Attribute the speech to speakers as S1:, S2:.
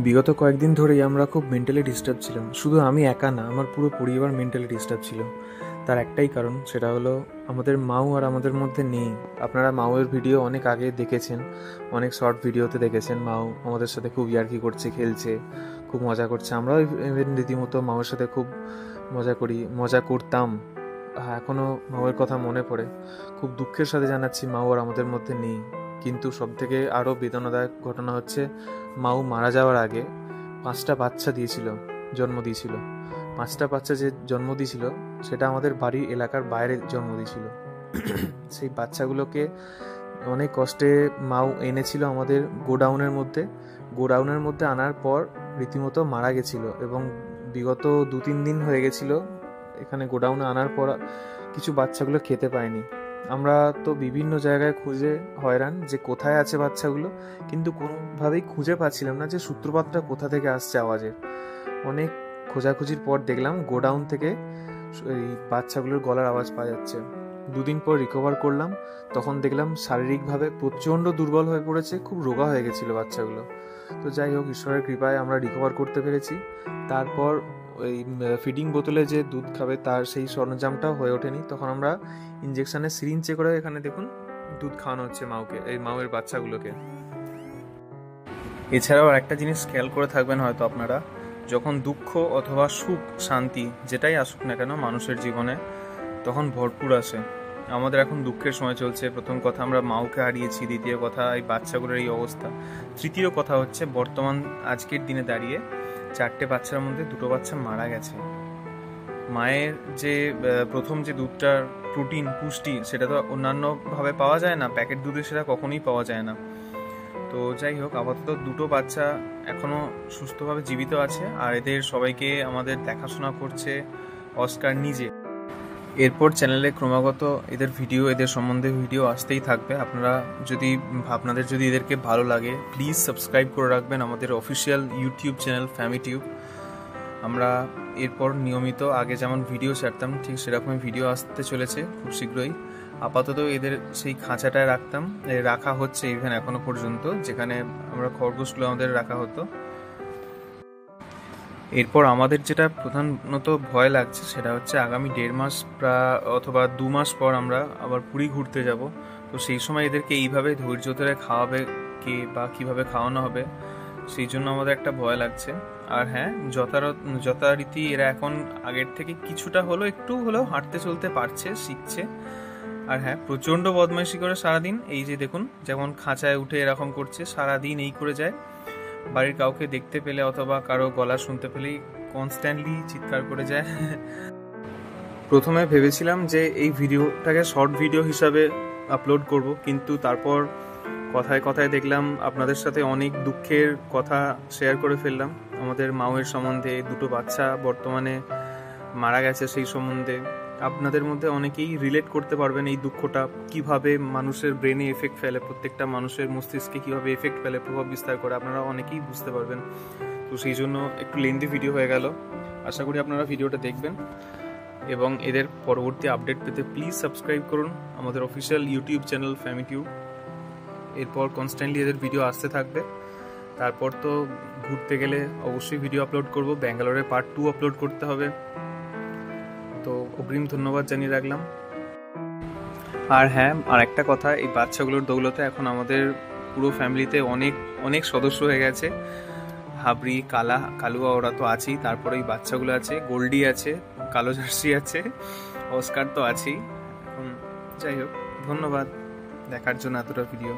S1: বিগত কয়েকদিন ধরেই আমরা খুব মেন্টালি ডিস্টার্ব ছিলাম। শুধু আমি একা না, আমার পুরো পরিবার মেন্টালি ডিস্টার্ব ছিল। তার একটাই কারণ, সেটা হলো আমাদের মাও আর আমাদের মধ্যে নেই। আপনারা মাওয়ের ভিডিও অনেক আগে দেখেছেন, অনেক শর্ট ভিডিওতে দেখেছেন মাও আমাদের সাথে খুব ইয়ার্কি করছে, খেলছে, খুব মজা করছে। আমরাও ইভেন রীতিমতো মাওয়ের সাথে খুব মজা করতাম। এখনও মাওয়ের কথা মনে পড়ে। খুব দুঃখের সাথে জানাচ্ছি মাও আর আমাদের মধ্যে নেই। কিন্তু সবথেকে আরও বেদনাদায়ক ঘটনা হচ্ছে, মাও মারা যাওয়ার আগে 5টা বাচ্চা জন্ম দিয়েছিল। 5টা বাচ্চা যে জন্ম দিয়েছিল সেটা আমাদের বাড়ির এলাকার বাইরে জন্ম দিয়েছিল। সেই বাচ্চাগুলোকে অনেক কষ্টে মাও এনেছিল আমাদের গোডাউনের মধ্যে আনার পর রীতিমতো মারা গেছিল। এবং বিগত 2-3 দিন হয়ে গেছিল এখানে গোডাউনে আনার পর কিছু বাচ্চাগুলো খেতে পায়নি। আমরা তো বিভিন্ন জায়গায় খুঁজে হয়রান যে কোথায় আছে বাচ্চাগুলো, কিন্তু কোনোভাবেই খুঁজে পাচ্ছিলাম না যে সূত্রপাতটা কোথা থেকে আসছে আওয়াজের। অনেক খোঁজাখুঁজির পর দেখলাম গোডাউন থেকে এই বাচ্চাগুলোর গলার আওয়াজ পাওয়া যাচ্ছে। 2 দিন পর রিকভার করলাম, তখন দেখলাম শারীরিকভাবে প্রচণ্ড দুর্বল হয়ে পড়েছে, খুব রোগা হয়ে গেছিলো বাচ্চাগুলো। তো যাই হোক, ঈশ্বরের কৃপায় আমরা রিকভার করতে পেরেছি। তারপর ওই ফিডিং বোতলে যে দুধ খাবে তার সেই সরঞ্জামটাও হয়ে ওঠেনি। তখন আমরা ইঞ্জেকশনের সিরিঞ্জে করে এখানে দেখুন দুধ খাওয়ানো হচ্ছে মাওয়ের বাচ্চাগুলোকে। এছাড়াও একটা জিনিস খেয়াল করে থাকবেন হয়তো আপনারা, যখন দুঃখ অথবা সুখ, শান্তি যেটাই আসুক না কেন মানুষের জীবনে, তখন ভরপুর আসে। আমাদের এখন দুঃখের সময় চলছে। প্রথম কথা, আমরা মাওকে হারিয়েছি। দ্বিতীয় কথা, এই বাচ্চাগুলোর এই অবস্থা। তৃতীয় কথা হচ্ছে, বর্তমান আজকের দিনে দাঁড়িয়ে 4টে বাচ্চার মধ্যে 2টো বাচ্চা মারা গেছে। মায়ের যে প্রথম যে দুধটার প্রোটিন, পুষ্টি, সেটা তো অন্যান্যভাবে পাওয়া যায় না, প্যাকেট দুধে সেটা কখনোই পাওয়া যায় না। তো যাই হোক, আপাতত 2টো বাচ্চা এখনও সুস্থভাবে জীবিত আছে, আর এদের সবাইকে আমাদের দেখাশোনা করছে অস্কার নিজে। এরপর চ্যানেলে ক্রমাগত এদের সম্বন্ধে ভিডিও আসতেই থাকবে। আপনাদের যদি এদেরকে ভালো লাগে, প্লিজ সাবস্ক্রাইব করে রাখবেন আমাদের অফিসিয়াল ইউটিউব চ্যানেল ফ্যামিটিউব। আমরা এরপর নিয়মিত আগে যেমন ভিডিও ছাড়তাম, ঠিক সেরকমই ভিডিও আসতে চলেছে খুব শীঘ্রই। আপাতত এদের সেই খাঁচাটায় রাখা হচ্ছে ইভেন এখনো পর্যন্ত, যেখানে আমরা খরগোশগুলো আমাদের রাখা হতো। এরপর আমাদের যেটা প্রধানত ভয় লাগছে সেটা হচ্ছে, আগামী 1.5 মাস অথবা 2 মাস পর আমরা আবার পুরী ঘুরতে যাব। তো সেই সময় এদেরকে এইভাবে ধৈর্য ধরে খাওয়াবে কে বা কীভাবে খাওয়ানো হবে, সেই জন্য আমাদের একটা ভয় লাগছে। আর হ্যাঁ, যথারীতি এরা এখন আগের থেকে কিছুটা একটু হলেও হাঁটতে চলতে পারছে, শিখছে। আর হ্যাঁ, প্রচণ্ড বদমাইশি করে সারাদিন। এই যে দেখুন, যেমন খাঁচায় উঠে এরকম করছে, সারাদিন এই করে যায়। বাড়ির কাউকে দেখতে পেলে অথবা কারো গলা শুনতে পেলেই কনস্ট্যান্টলি চিৎকার করে যায়। প্রথমে ভেবেছিলাম যে এই ভিডিওটাকে শর্ট ভিডিও হিসাবে আপলোড করব, কিন্তু তারপর কথায় কথায় দেখলাম আপনাদের সাথে অনেক দুঃখের কথা শেয়ার করে ফেললাম। আমাদের মাওয়ের সম্বন্ধে, 2টো বাচ্চা বর্তমানে মারা গেছে সেই সম্বন্ধে। আপনাদের মধ্যে অনেকেই রিলেট করতে পারবেন এই দুঃখটা কিভাবে মানুষের ব্রেনে এফেক্ট ফেলে, প্রত্যেকটা মানুষের মস্তিষ্কে কিভাবে এফেক্ট ফেলে, প্রভাব বিস্তার করে, আপনারা অনেকেই বুঝতে পারবেন। তো সেই জন্য একটু লেন্দি ভিডিও হয়ে গেল। আশা করি আপনারা ভিডিওটা দেখবেন, এবং এদের পরবর্তী আপডেট পেতে প্লিজ সাবস্ক্রাইব করুন আমাদের অফিসিয়াল ইউটিউব চ্যানেল ফ্যামিটিউব। এরপর কনস্ট্যান্টলি এদের ভিডিও আসতে থাকবে। তারপর তো ঘুরতে গেলে অবশ্যই ভিডিও আপলোড করব, ব্যাঙ্গালোরে পার্ট 2 আপলোড করতে হবে। তো অগ্রিম ধন্যবাদ জানিয়ে রাখলাম। আর হ্যাঁ, আর একটা কথা, এই বাচ্চাগুলোর দৌলতে এখন আমাদের পুরো ফ্যামিলিতে অনেক অনেক সদস্য হয়ে গেছে। হাবড়ি, কালুয়া, ওরা তো আছেই, তারপরে এই বাচ্চাগুলো আছে, গোল্ডি আছে, কালো জার্সি আছে, অস্কার তো আছেই। এখন যাই হোক, ধন্যবাদ দেখার জন্য এতটা ভিডিও।